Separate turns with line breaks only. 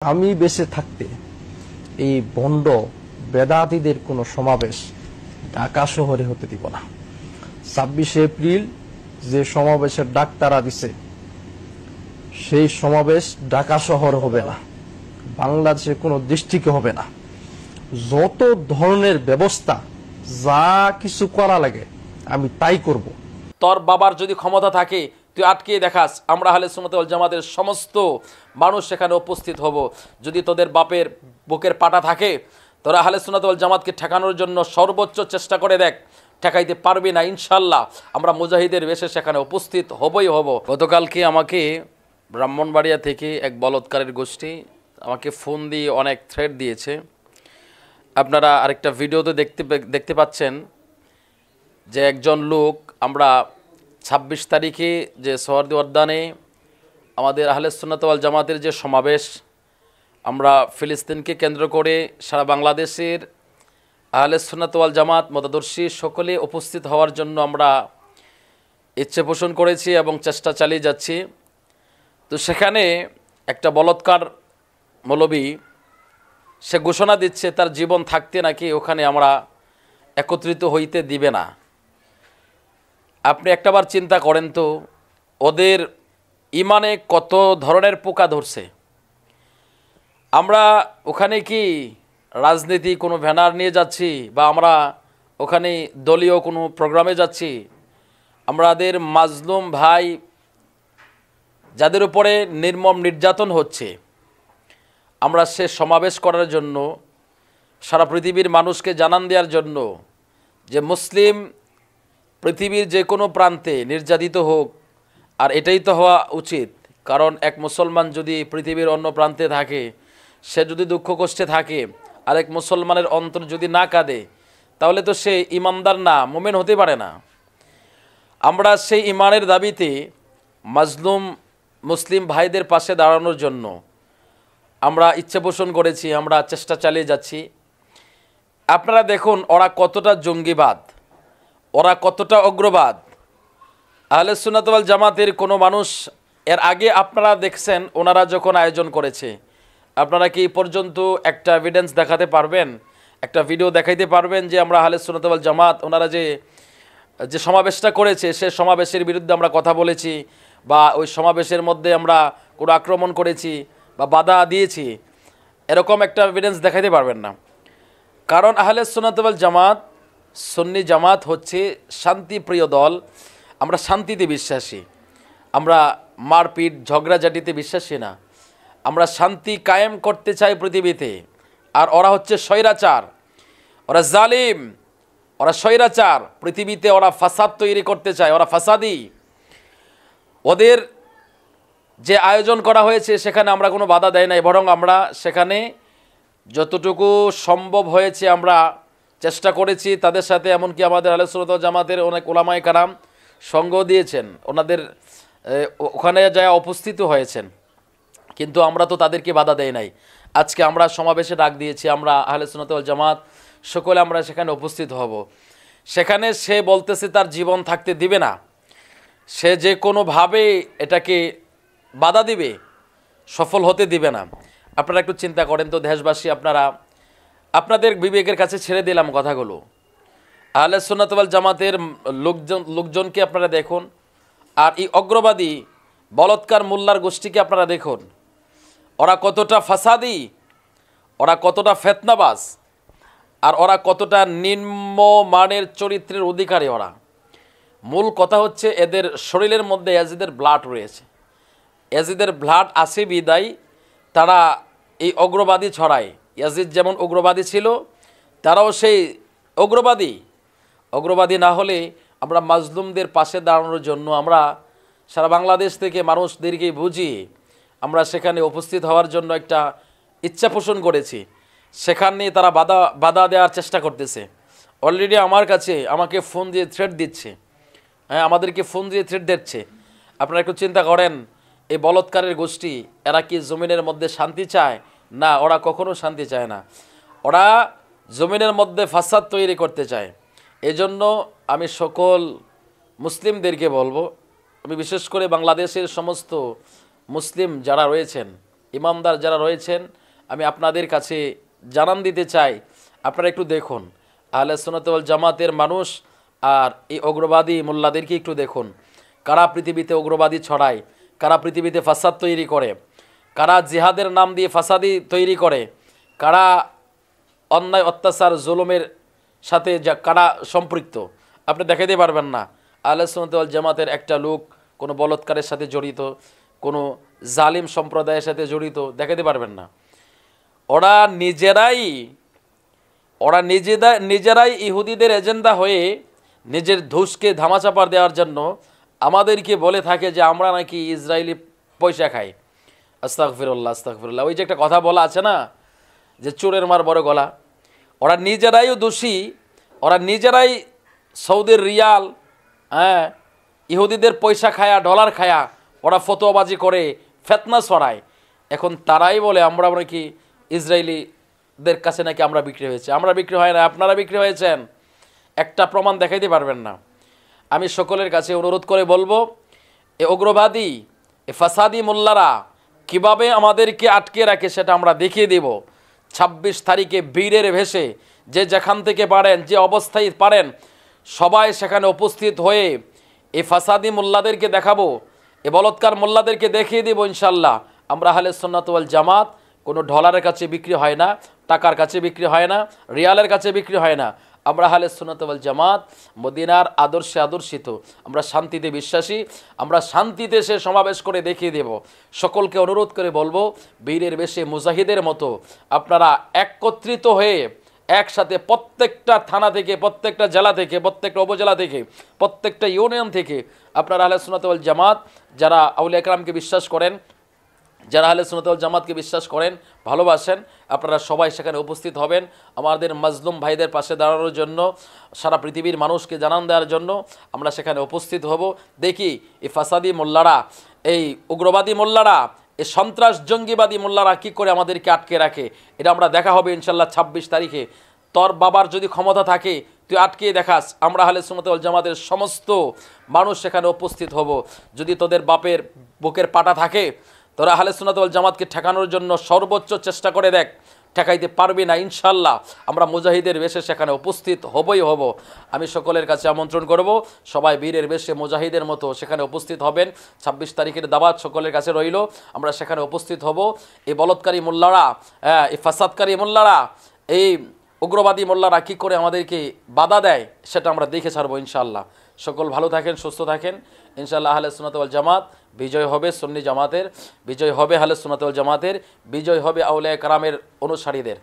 আমি বেঁচে থাকতে এই ভণ্ড বেদাতীদের কোনো সমাবেশ ঢাকা শহরে হতে দিব না। 26শে এপ্রিল যে সমাবেশের ডাক তারা দিছে, সেই সমাবেশ ঢাকা শহর হবে না, বাংলাদেশের কোনো ডিস্ট্রিক্টে হবে না। যত ধরনের ব্যবস্থা যা কিছু করা লাগে আমি তাই করব।
তোর বাবার যদি ক্ষমতা থাকে তুই আটকিয়ে দেখাস, আমরা আহলে সুন্নাত ওয়াল জামাতের সমস্ত মানুষ সেখানে উপস্থিত হব। যদি তোদের বাপের বুকের পাটা থাকে, তোরা আহলে সুন্নাত ওয়াল জামাতকে ঠেকানোর জন্য সর্বোচ্চ চেষ্টা করে দেখ, ঠেকাইতে পারবি না ইনশাল্লাহ। আমরা মুজাহিদের বেশে সেখানে উপস্থিত হবই হব। গতকালকে আমাকে ব্রাহ্মণবাড়িয়া থেকে এক বলৎকারের গোষ্ঠী আমাকে ফোন দিয়ে অনেক থ্রেট দিয়েছে। আপনারা আরেকটা ভিডিওতে দেখতে পাচ্ছেন যে একজন লোক, আমরা 26 তারিখে যে সোহরাওয়ার্দী উদ্যানে আমাদের আহলে সুন্নাত ওয়াল জামাতের যে সমাবেশ, আমরা ফিলিস্তিনকে কেন্দ্র করে সারা বাংলাদেশের আহলে সুন্নাত ওয়াল জামাত মতাদর্শী সকলে উপস্থিত হওয়ার জন্য আমরা ইচ্ছে পোষণ করেছি এবং চেষ্টা চালিয়ে যাচ্ছি। তো সেখানে একটা বলৎকার মৌলবী সে ঘোষণা দিচ্ছে তার জীবন থাকতে নাকি ওখানে আমরা একত্রিত হইতে দিবে না। আপনি একটাবার চিন্তা করেন তো, ওদের ইমানে কত ধরনের পোকা ধরছে। আমরা ওখানে কি রাজনীতি কোনো ব্যানার নিয়ে যাচ্ছি, বা আমরা ওখানে দলীয় কোনো প্রোগ্রামে যাচ্ছি? আমাদের মাজলুম ভাই যাদের উপরে নির্মম নির্যাতন হচ্ছে, আমরা সে সমাবেশ করার জন্য, সারা পৃথিবীর মানুষকে জানান দেওয়ার জন্য যে মুসলিম পৃথিবীর যে কোনো প্রান্তে নির্যাতিত হোক, আর এটাই তো হওয়া উচিত। কারণ এক মুসলমান যদি পৃথিবীর অন্য প্রান্তে থাকে, সে যদি দুঃখ কষ্টে থাকে, আরেক মুসলমানের অন্তর যদি না কাঁদে, তাহলে তো সে ইমানদার না, মুমিন হতে পারে না। আমরা সেই ইমানের দাবিতে মাজলুম মুসলিম ভাইদের পাশে দাঁড়ানোর জন্য আমরা ইচ্ছে পোষণ করেছি, আমরা চেষ্টা চালিয়ে যাচ্ছি। আপনারা দেখুন ওরা কতটা জঙ্গিবাদ, ওরা কতটা অগ্রবাদ। আহলে সুন্নাত ওয়াল জামাতের কোনো মানুষ এর আগে আপনারা দেখছেন ওনারা যখন আয়োজন করেছে, আপনারা কি পর্যন্ত একটা এভিডেন্স দেখাতে পারবেন, একটা ভিডিও দেখাইতে পারবেন যে আমরা আহলে সুন্নাত ওয়াল জামাত ওনারা যে সমাবেশটা করেছে সে সমাবেশের বিরুদ্ধে আমরা কথা বলেছি, বা ওই সমাবেশের মধ্যে আমরা কোনো আক্রমণ করেছি বা বাধা দিয়েছি, এরকম একটা এভিডেন্স দেখাইতে পারবেন না। কারণ আহলে সুন্নাত ওয়াল জামাত, সুন্নি জামাত হচ্ছে শান্তিপ্রিয় দল। আমরা শান্তিতে বিশ্বাসী, আমরা মারপিট ঝগড়াঝাটিতে বিশ্বাসী না। আমরা শান্তি কায়েম করতে চাই পৃথিবীতে। আর ওরা হচ্ছে স্বৈরাচার, ওরা জালিম, ওরা স্বৈরাচার। পৃথিবীতে ওরা ফাসাদ তৈরি করতে চায়, ওরা ফাসাদি। ওদের যে আয়োজন করা হয়েছে সেখানে আমরা কোনো বাধা দেয় নাই, বরং আমরা সেখানে যতটুকু সম্ভব হয়েছে আমরা চেষ্টা করেছি তাদের সাথে। এমনকি আমাদের আহলে সুন্নাত ওয়াল জামাতের অনেক উলামায়ে কারাম সঙ্গ দিয়েছেন, ওনাদের ওখানে যায় উপস্থিত হয়েছেন, কিন্তু আমরা তো তাদেরকে বাধা দেই নাই। আজকে আমরা সমাবেশে ডাক দিয়েছি, আমরা আহলে সুন্নাত ওয়াল জামাত সকলে আমরা সেখানে উপস্থিত হব। সেখানে সে বলতেছে তার জীবন থাকতে দিবে না, সে যে কোনোভাবে এটাকে বাধা দিবে, সফল হতে দিবে না। আপনারা একটু চিন্তা করেন তো দেশবাসী, আপনাদের বিবেকের কাছে ছেড়ে দিলাম কথাগুলো। আহলে সুন্নাত ওয়াল জামাতের লোকজনকে আপনারা দেখুন, আর এই অগ্রবাদী বলৎকার মোল্লার গোষ্ঠীকে আপনারা দেখুন, ওরা কতটা ফাসাদি, ওরা কতটা ফেতনাবাজ, আর ওরা কতটা নিম্নমানের চরিত্রের অধিকারী। ওরা মূল কথা হচ্ছে এদের শরীরের মধ্যে ইয়াজিদের ব্লাড রয়েছে, ইয়াজিদের ব্লাড আছে বিদায় তারা এই অগ্রবাদী ছড়ায়। ইয়াজিদ যেমন উগ্রবাদী ছিল, তারাও সেই অগ্রবাদী না হলে আমরা মাজলুমদের পাশে দাঁড়ানোর জন্য আমরা সারা বাংলাদেশ থেকে মানুষদেরকে বুঝিয়ে আমরা সেখানে উপস্থিত হওয়ার জন্য একটা ইচ্ছা পোষণ করেছি। সেখানে তারা বাধা দেওয়ার চেষ্টা করতেছে। অলরেডি আমাকে ফোন দিয়ে থ্রেট দিচ্ছে, হ্যাঁ আমাদেরকে ফোন দিয়ে থ্রেট দিচ্ছে। আপনারা একটু চিন্তা করেন, এই বলৎকারের গোষ্ঠী এরা কি জমিনের মধ্যে শান্তি চায়? না, ওরা কখনো শান্তি চায় না, ওরা জমিনের মধ্যে ফাসাদ তৈরি করতে চায়। এজন্য আমি সকল মুসলিমদেরকে বলবো, আমি বিশেষ করে বাংলাদেশের সমস্ত মুসলিম যারা রয়েছেন ইমামদার যারা রয়েছেন, আমি আপনাদের কাছে জানান দিতে চাই, আপনারা একটু দেখুন আহলে সুন্নাত ওয়াল জামাতের মানুষ আর এই উগ্রবাদী মোল্লাদেরকে একটু দেখুন। কারা পৃথিবীতে উগ্রবাদী ছড়ায়, কারা পৃথিবীতে ফাসাদ তৈরি করে, কারা জিহাদের নাম দিয়ে ফাসাদি তৈরি করে, কারা অন্যায় অত্যাচার জুলুমের সাথে যা কারা সম্পৃক্ত, আপনি দেখাইতে পারবেন না আহলে সুন্নাত ওয়াল জামাতের একটা লোক কোনো বলৎকারের সাথে জড়িত, কোনো জালিম সম্প্রদায়ের সাথে জড়িত, দেখাতে পারবেন না। ওরা নিজেরাই ইহুদিদের এজেন্ডা হয়ে নিজের ধূসকে ধামাচাপা দেওয়ার জন্য আমাদেরকে বলে থাকে যে আমরা নাকি ইসরায়েলি পয়সা খাই। আস্তাগফিরুল্লাহ আস্তাগফিরুল্লাহ। ওই যে একটা কথা বলা আছে না, যে চোরের মার বড় গলা। ওরা নিজেরাইও দোষী, ওরা নিজেরাই সৌদির রিয়াল, হ্যাঁ, ইহুদিদের পয়সা খায়া, ডলার খায়া ওরা ফতোয়াবাজি করে, ফেতনা ছড়ায়। এখন তারাই বলে আমরা নাকি ইসরায়েলিদের কাছে নাকি আমরা বিক্রি হয়েছে। আমরা বিক্রি হয় না, আপনারা বিক্রি হয়েছেন। একটা প্রমাণ দেখাইতে পারবেন না। আমি সকলের কাছে অনুরোধ করে বলবো, এ উগ্রবাদী, এ ফাসাদি মোল্লারা কিভাবে আমাদেরকে আটকে রাখে সেটা আমরা দেখিয়ে দেব। 26 তারিখে বীরের ভেসে যে যেখান থেকে পারেন, যে অবস্থায় পারেন, সবাই সেখানে উপস্থিত হয়ে এই ফাসাদি মোল্লাদেরকে দেখাবো, এ বলৎকার মোল্লাদেরকে দেখিয়ে দেব ইনশাল্লাহ। আমরা আহলে সুন্নাত ওয়াল জামাত কোনো ডলারের কাছে বিক্রি হয় না, টাকার কাছে বিক্রি হয় না, রিয়ালের কাছে বিক্রি হয় না। আমরা আহলে সুন্নাত ওয়াল জামাত মদিনার আদর্শে আদর্শিত, আমরা শান্তিতে বিশ্বাসী, আমরা শান্তিতে সে সমাবেশ করে দেখিয়ে দেব। সকলকে অনুরোধ করে বলবো, বীরের বেশে মুজাহিদের মতো আপনারা একত্রিত হয়ে একসাথে প্রত্যেকটা থানা থেকে, প্রত্যেকটা জেলা থেকে, প্রত্যেকটা উপজেলা থেকে, প্রত্যেকটা ইউনিয়ন থেকে আপনারা আহলে সুন্নাত ওয়াল জামাত যারা আউলিয়া কেরামকে বিশ্বাস করেন, যারা আহলে সুন্নাত ওয়াল জামাতকে বিশ্বাস করেন, ভালোবাসেন, আপনারা সবাই সেখানে উপস্থিত হবেন আমাদের মাজলুম ভাইদের পাশে দাঁড়ানোর জন্য, সারা পৃথিবীর মানুষকে জানান দেওয়ার জন্য আমরা সেখানে উপস্থিত হব। দেখি এই ফাসাদি মোল্লারা, এই উগ্রবাদী মোল্লারা, এই সন্ত্রাস জঙ্গিবাদী মোল্লারা কী করে আমাদেরকে আটকে রাখে, এটা আমরা দেখা হবে ইনশাল্লাহ 26 তারিখে। তোর বাবার যদি ক্ষমতা থাকে তুই আটকে দেখাস, আমরা আহলে সুন্নাত ওয়াল জামাতের সমস্ত মানুষ সেখানে উপস্থিত হব। যদি তোদের বাপের বুকের পাটা থাকে, তোরা আহলে সুন্নাত ওয়াল জামাতকে ঠেকানোর জন্য সর্বোচ্চ চেষ্টা করে দেখ, ঠেকাইতে পারবি না ইনশাল্লাহ। আমরা মুজাহিদের বেশে সেখানে উপস্থিত হবই হব। আমি সকলের কাছে আমন্ত্রণ করব, সবাই বীরের বেশে মুজাহিদের মতো সেখানে উপস্থিত হবেন। 26 তারিখের দাওয়াত সকলের কাছে রইল, আমরা সেখানে উপস্থিত হব। এই বলৎকারী মোল্লারা, এই ফাসাদকারী মোল্লারা, এই উগ্রবাদী মোল্লারা কী করে আমাদেরকে বাধা দেয় সেটা আমরা দেখে ছাড়বো ইনশাল্লাহ। সকল ভালো থাকেন, সুস্থ থাকেন ইনশাআল্লাহ। আহলে সুন্নাত ওয়াল জামাত বিজয় হবে, সুন্নি জামাতের বিজয় হবে, আহলে সুন্নাত ওয়াল জামাতের বিজয় হবে, আউলিয়া কেরামের অনুসারীদের।